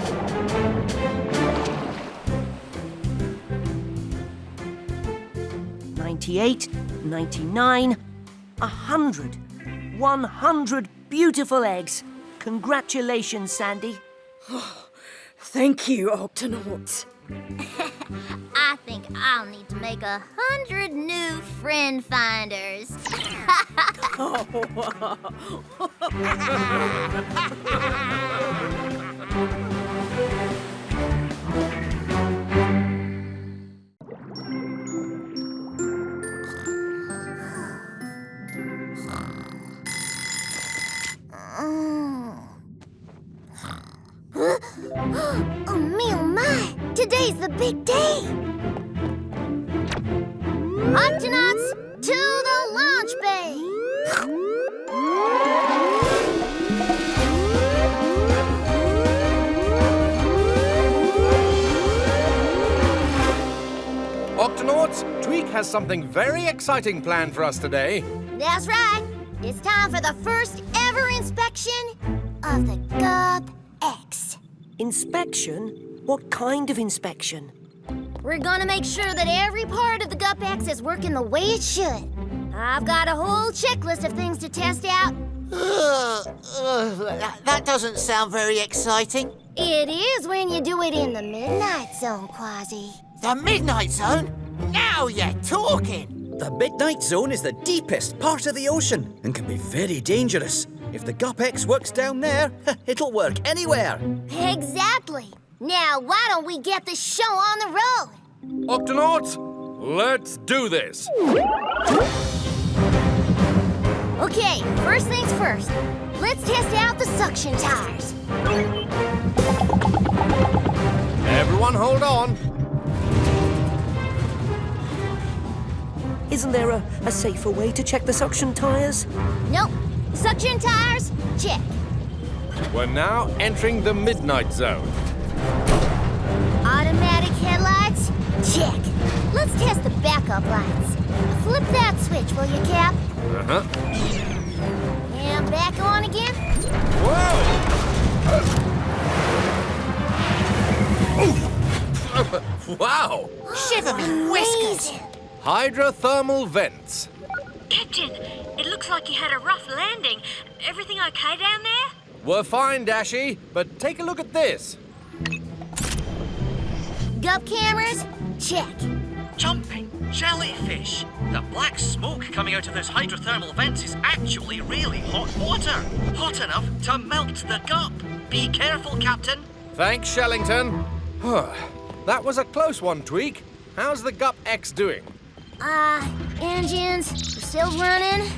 98, 99, 100. 100 beautiful eggs. Congratulations, Sandy. Thank you, Octonauts. I think I'll need to make 100 new friend finders. Oh, me oh my! Today's the big day! Octonauts, to the launch bay! Octonauts, Tweak has something very exciting planned for us today. That's right. It's time for the first ever inspection of the Gup-X. Inspection? What kind of inspection? We're gonna make sure that every part of the Gup-X is working the way it should. I've got a whole checklist of things to test out. That doesn't sound very exciting. It is when you do it in the Midnight Zone, Quazi. The Midnight Zone? Now you're talking! The Midnight Zone is the deepest part of the ocean and can be very dangerous. If the Gup-X works down there, it'll work anywhere. Exactly. Now, why don't we get the show on the road? Octonauts, let's do this. Okay, first things first. Let's test out the suction tires. Everyone hold on. Isn't there a safer way to check the suction tires? Nope. Suction tires, check. We're now entering the Midnight Zone. Automatic headlights, check. Let's test the backup lights. Flip that switch, will you, Cap? Uh-huh. And back on again. Whoa! Wow! Shiver me whiskers! Hydrothermal vents. Captain, it looks like you had a rough landing. Everything okay down there? We're fine, Dashy, but take a look at this. Gup cameras, check. Jumping jellyfish. The black smoke coming out of those hydrothermal vents is actually really hot water. Hot enough to melt the gup. Be careful, Captain. Thanks, Shellington. That was a close one, Tweak. How's the Gup-X doing? Engines are still running.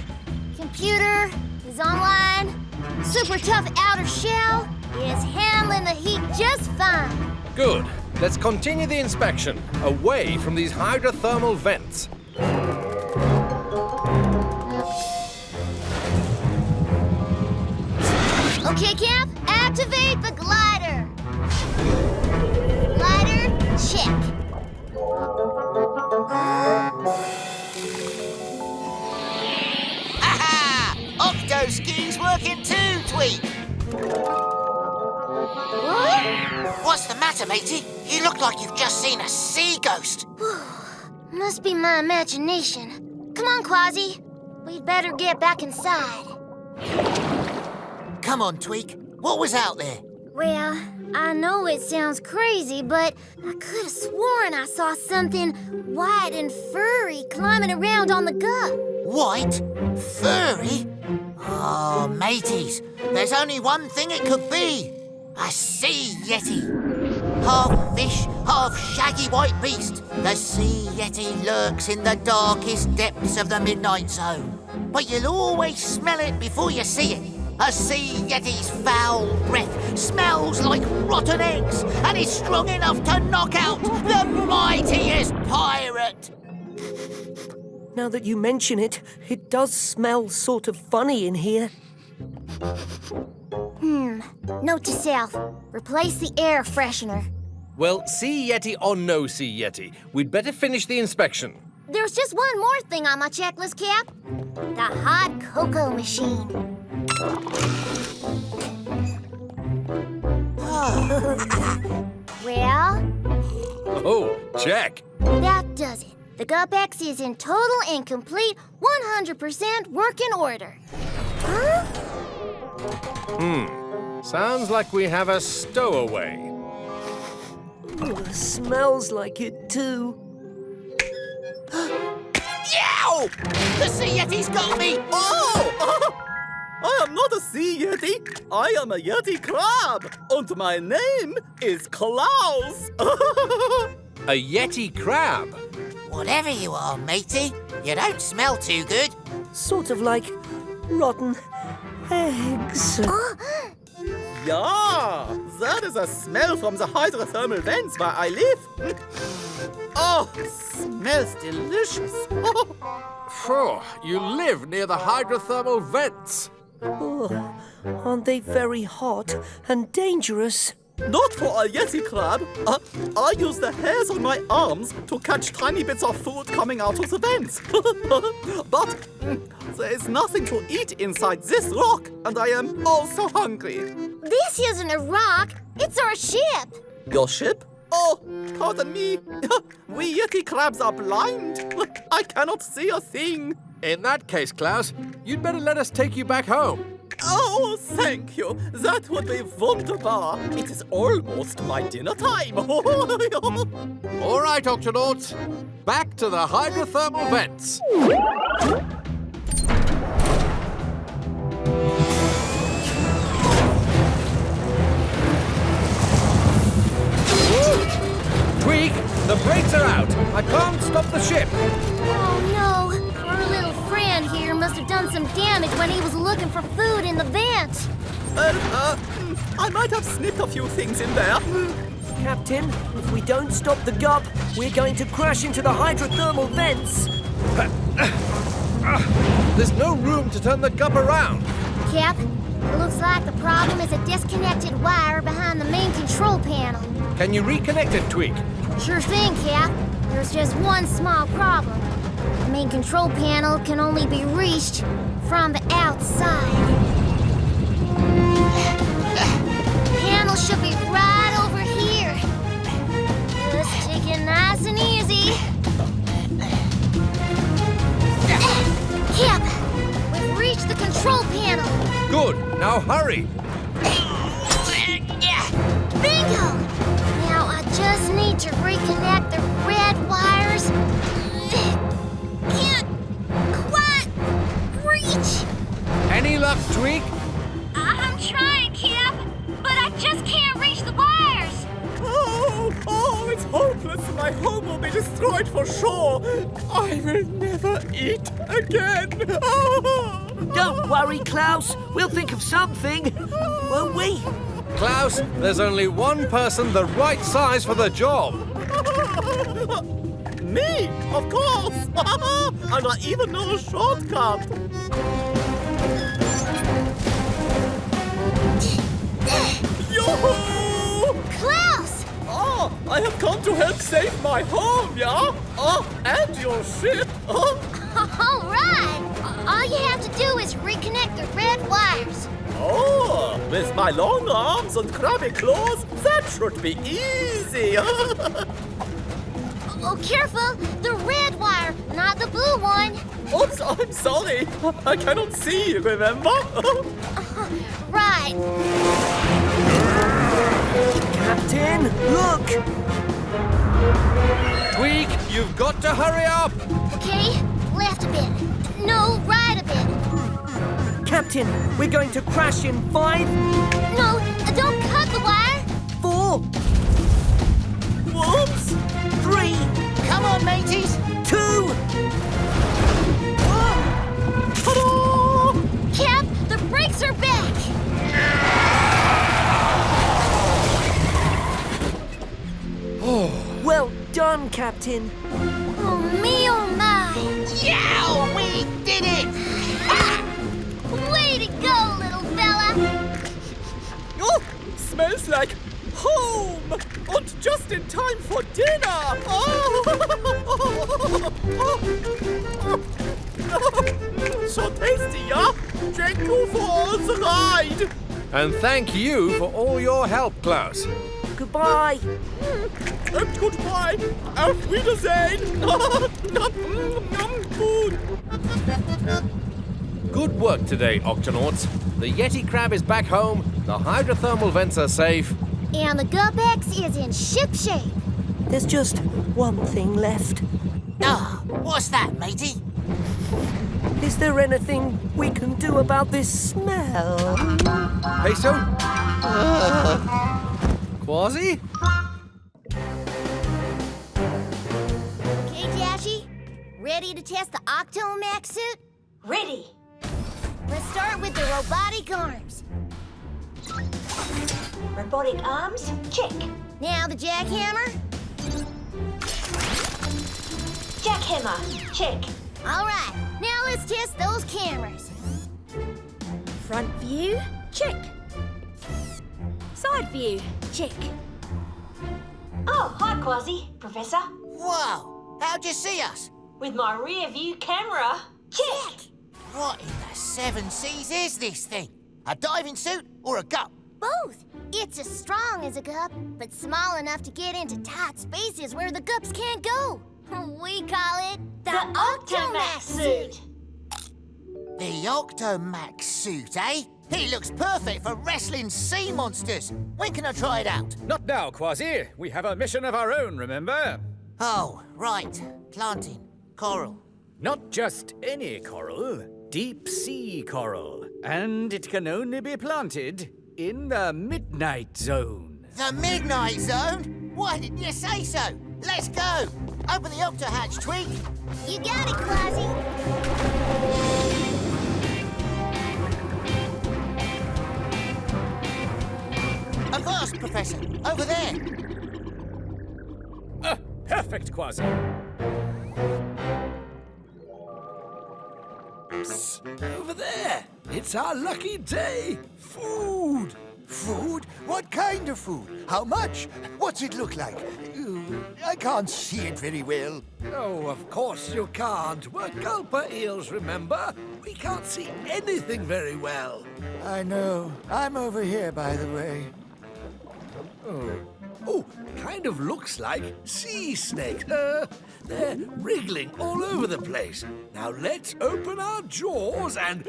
Computer is online. Super tough outer shell is handling the heat just fine. Good. Let's continue the inspection, away from these hydrothermal vents. Okay, Cap, activate the glider. Glider, check. Aha! Octo-ski's working too, Tweak! What? What's the matter, matey? You look like you've just seen a sea ghost. Must be my imagination. Come on, Quazi. We'd better get back inside. Come on, Tweak. What was out there? Well, I know it sounds crazy, but I could have sworn I saw something white and furry climbing around on the Gup. White? Furry? Oh, mateys, there's only one thing it could be. A sea yeti. Half fish, half shaggy white beast. The sea yeti lurks in the darkest depths of the Midnight Zone. But you'll always smell it before you see it. A sea yeti's foul breath smells like rotten eggs and is strong enough to knock out the mightiest pirate. Now that you mention it, it does smell sort of funny in here. Note to self, replace the air freshener. Well, sea yeti or no sea yeti, we'd better finish the inspection. There's just one more thing on my checklist, Cap. The hot cocoa machine. Well? Oh, check. That does it. The Gup-X is in total and complete 100% working order. Huh? Sounds like we have a stowaway. Smells like it too. Yow! The sea yeti's got me! Oh! I am not a sea yeti. I am a yeti crab. And my name is Klaus. A yeti crab? Whatever you are, matey, you don't smell too good. Sort of like rotten eggs. Yeah, that is a smell from the hydrothermal vents where I live. Oh, smells delicious. Phew, you live near the hydrothermal vents. Oh, aren't they very hot and dangerous? Not for a Yeti crab. I use the hairs on my arms to catch tiny bits of food coming out of the vents. But there is nothing to eat inside this rock, and I am also hungry. This isn't a rock. It's our ship. Your ship? Oh, pardon me. We Yeti crabs are blind. I cannot see a thing. In that case, Klaus, you'd better let us take you back home. Oh, thank you. That would be wunderbar. It is almost my dinner time. All right, Octonauts. Back to the hydrothermal vents. Tweak, the brakes are out. I can't stop the ship. Oh, no. Our little friend here must have done some damage when he was looking for food in the vent. I might have snipped a few things in there. Captain, if we don't stop the Gup, we're going to crash into the hydrothermal vents. There's no room to turn the Gup around. Cap, it looks like the problem is a disconnected wire behind the main control panel. Can you reconnect it, Tweak? Sure thing, Cap. There's just one small problem. The main control panel can only be reached from the outside. The panel should be right over here. Just take it nice and easy. Cap, we've reached the control panel. Good. Now hurry. Bingo! Now I just need to reconnect the red wires. Can't quite reach. Any luck, Tweak? I'm trying, Cap, but I just can't reach the wires. Oh, it's hopeless. My home will be destroyed for sure. I will never eat again. Don't worry, Klaus. We'll think of something, won't we? Klaus, there's only one person the right size for the job. Me, of course. And I even know a shortcut. Yoo-hoo! Klaus! Oh, I have come to help save my home, yeah? Oh, and your ship. All right. All you have to do is reconnect the red wires. Oh, with my long arms and crabby claws, that should be easy. Oh, careful! The red wire, not the blue one. Oops, I'm sorry. I cannot see, remember? Right. Captain, look! Tweak, you've got to hurry up. Okay, left a bit. No, right a bit. Captain, we're going to crash in 5... No, don't cut the wire. 4... Whoops! 3... Come on, mateys. 2... Ta-da! Cap, the brakes are back. Well done, Captain. Oh, me, oh, my. Yeah, we did it! Way to go, little fella. Oh, smells like home! And just in time for dinner! So tasty, yeah? Thank you for the ride! And thank you for all your help, Klaus. Goodbye. And goodbye. Auf Wiedersehen. Food. Good work today, Octonauts. The Yeti crab is back home, the hydrothermal vents are safe. And the Gup-X is in shipshape. There's just one thing left. Oh, what's that, matey? Is there anything we can do about this smell? Peso? Quazi? Okay, Dashy, ready to test the Octomax suit? Ready. Let's start with the robotic arms. Robotic arms, check. Now the jackhammer. Jackhammer, check. All right, now let's test those cameras. Front view, check. Side Side view. Check. Oh, hi, Quazi. Professor. Whoa! How'd you see us? With my rear view camera. Check. What in the seven seas is this thing? A diving suit or a gup? Both. It's as strong as a gup, but small enough to get into tight spaces where the gups can't go. We call it the Octonaut suit. The Octomax suit, eh? It looks perfect for wrestling sea monsters. When can I try it out? Not now, Quazi. We have a mission of our own, remember? Oh, right. Planting. Coral. Not just any coral, deep sea coral. And it can only be planted in the Midnight Zone. The Midnight Zone? Why didn't you say so? Let's go. Open the octo hatch, Twig. You got it, Quazi. Avast, Professor. Over there. Perfect, Quazi. Over there! It's our lucky day! Food! Food? What kind of food? How much? What's it look like? I can't see it very well. Oh, of course you can't. We're gulper eels, remember? We can't see anything very well. I know. I'm over here, by the way. Oh, kind of looks like sea snakes. They're wriggling all over the place. Now let's open our jaws and...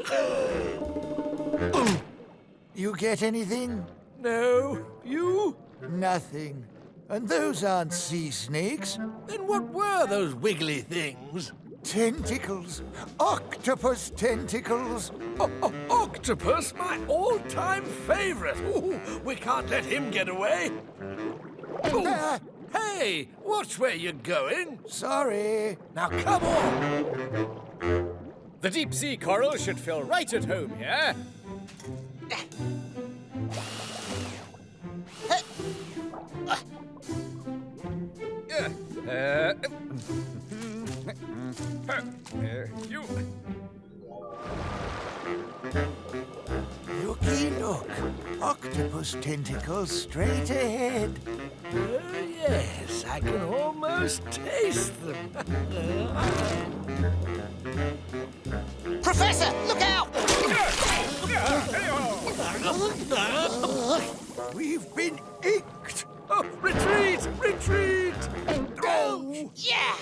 You get anything? No. You? Nothing. And those aren't sea snakes. Then what were those wiggly things? Tentacles. Octopus tentacles. Octopus, my all-time favorite. Ooh, we can't let him get away. Oh, hey, watch where you're going. Sorry. Now come on. The deep sea coral should feel right at home here. You. Looky look. Octopus tentacles straight ahead. Yes, I can almost taste them. Professor, look out! We've been inked. Oh, retreat! Retreat! Oh, yeah!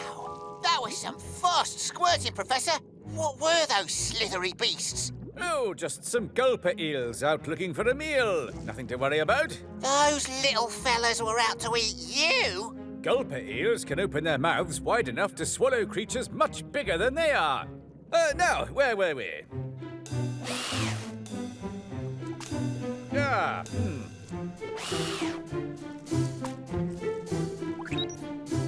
That was some fast squirting, Professor. What were those slithery beasts? Oh, just some gulper eels out looking for a meal. Nothing to worry about. Those little fellas were out to eat you? Gulper eels can open their mouths wide enough to swallow creatures much bigger than they are. Now, where were we?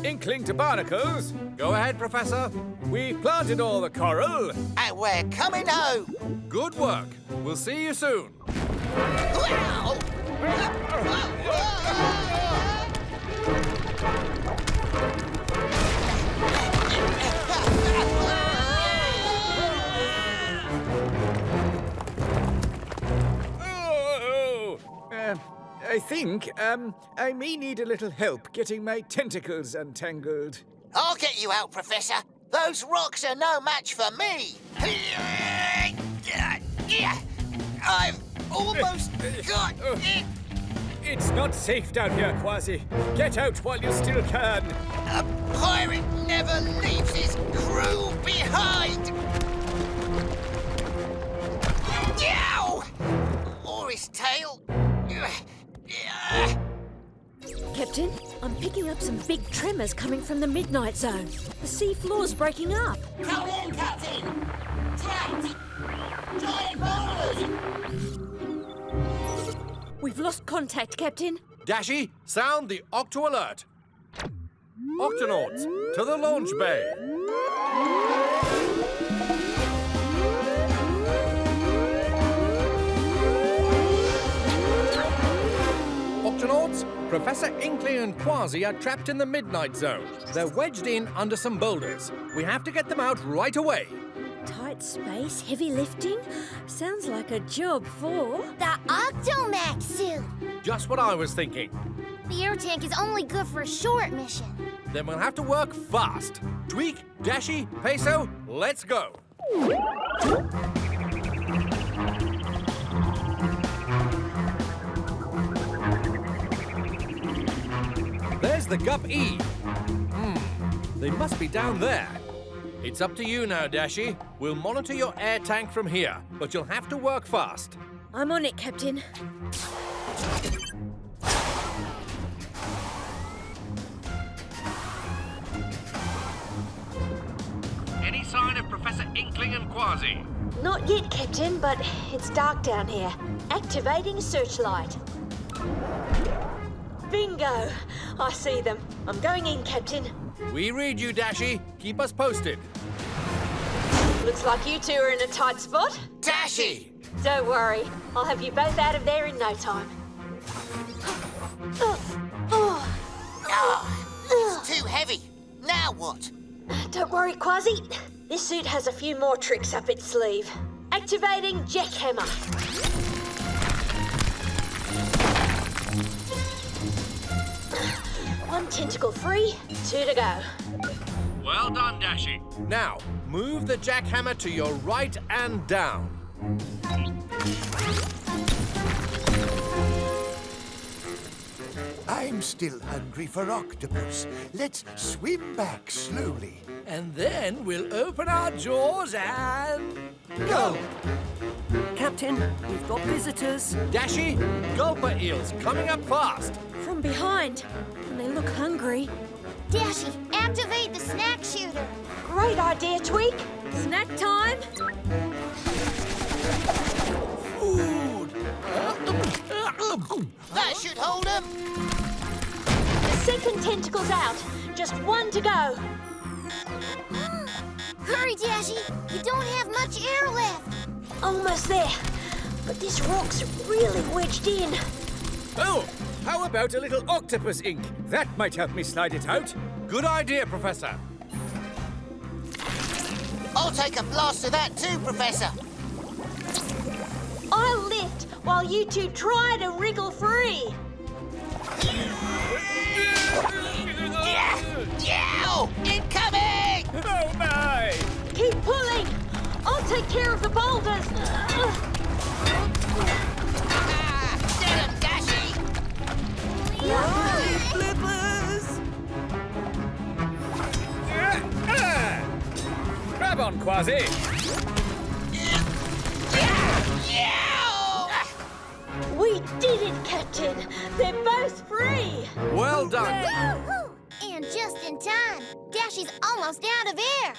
Inkling to Barnacles. Go ahead, Professor. We planted all the coral. And we're coming home. Good work. We'll see you soon. I think, I may need a little help getting my tentacles untangled. I'll get you out, Professor. Those rocks are no match for me. I've almost got it. It's not safe down here, Quazi. Get out while you still can. A pirate never leaves his crew behind. Yow! Or his tail. Captain, I'm picking up some big tremors coming from the Midnight Zone. The sea floor's breaking up. Come in, Captain! Trapped! Giant boulders! We've lost contact, Captain. Dashy, sound the Octo alert. Octonauts, to the launch bay. Octonauts, Professor Inkling and Quazi are trapped in the Midnight Zone. They're wedged in under some boulders. We have to get them out right away. Tight space, heavy lifting. Sounds like a job for... The Octomax suit. Just what I was thinking. The air tank is only good for a short mission. Then we'll have to work fast. Tweak, Dashy, Peso, let's go. There's the Gup-E. They must be down there. It's up to you now, Dashy. We'll monitor your air tank from here, but you'll have to work fast. I'm on it, Captain. Any sign of Professor Inkling and Quazi? Not yet, Captain, but it's dark down here. Activating searchlight. Bingo! I see them. I'm going in, Captain. We read you, Dashy. Keep us posted. Looks like you two are in a tight spot. Dashy! Don't worry. I'll have you both out of there in no time. It's too heavy. Now what? Don't worry, Quazi. This suit has a few more tricks up its sleeve. Activating jackhammer. One tentacle free, 2 to go. Well done, Dashy. Now, move the jackhammer to your right and down. I'm still hungry for octopus. Let's swim back slowly. And then we'll open our jaws and... go! Captain, we've got visitors. Dashy, gulper eels coming up fast. From behind. And they look hungry. Dashy, activate the snack shooter. Great idea, Tweak. Snack time. Food! That should hold them. The second tentacle's out. Just 1 to go. Hurry, Dashy. You don't have much air left. Almost there. But this rock's really wedged in. Oh, how about a little octopus ink? That might help me slide it out. Good idea, Professor. I'll take a blast of that too, Professor. I'll lift while you two try to wriggle free. Yow! Incoming! Oh, my! Keep pulling. I'll take care of the boulders. Get him, Dashy! Flippers! Grab on, Quazi. We did it, Captain. They're both free. Well done. And just in time. Dashy's almost out of air.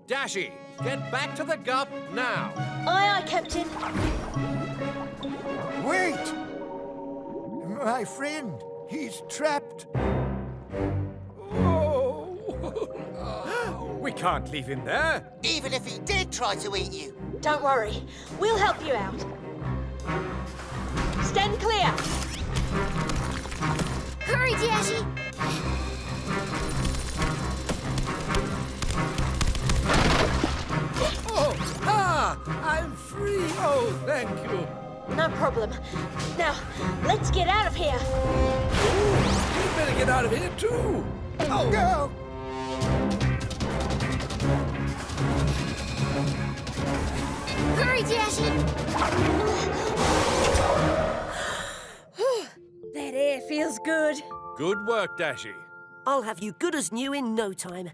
Dashy, get back to the Gup now. Aye, aye, Captain. Wait! My friend, he's trapped. We can't leave him there. Even if he did try to eat you. Don't worry. We'll help you out. Stand clear. Hurry, Dashy. I'm free. Oh, thank you. No problem. Now, let's get out of here. You better get out of here, too. Oh, go! Hurry, Dashy. That air feels good. Good work, Dashy. I'll have you good as new in no time.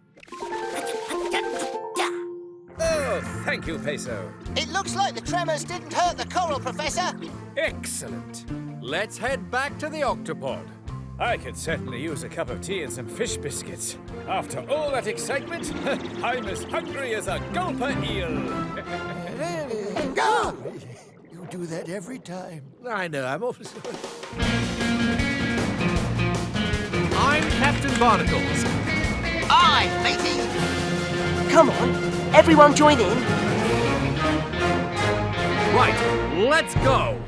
Oh, thank you, Peso. It looks like the tremors didn't hurt the coral, Professor. Excellent. Let's head back to the Octopod. I could certainly use a cup of tea and some fish biscuits. After all that excitement, I'm as hungry as a gulper eel. Go! You do that every time. I know, I'm awfully sorry. I'm Captain Barnacles. Aye, matey. Come on, everyone join in. Right, let's go.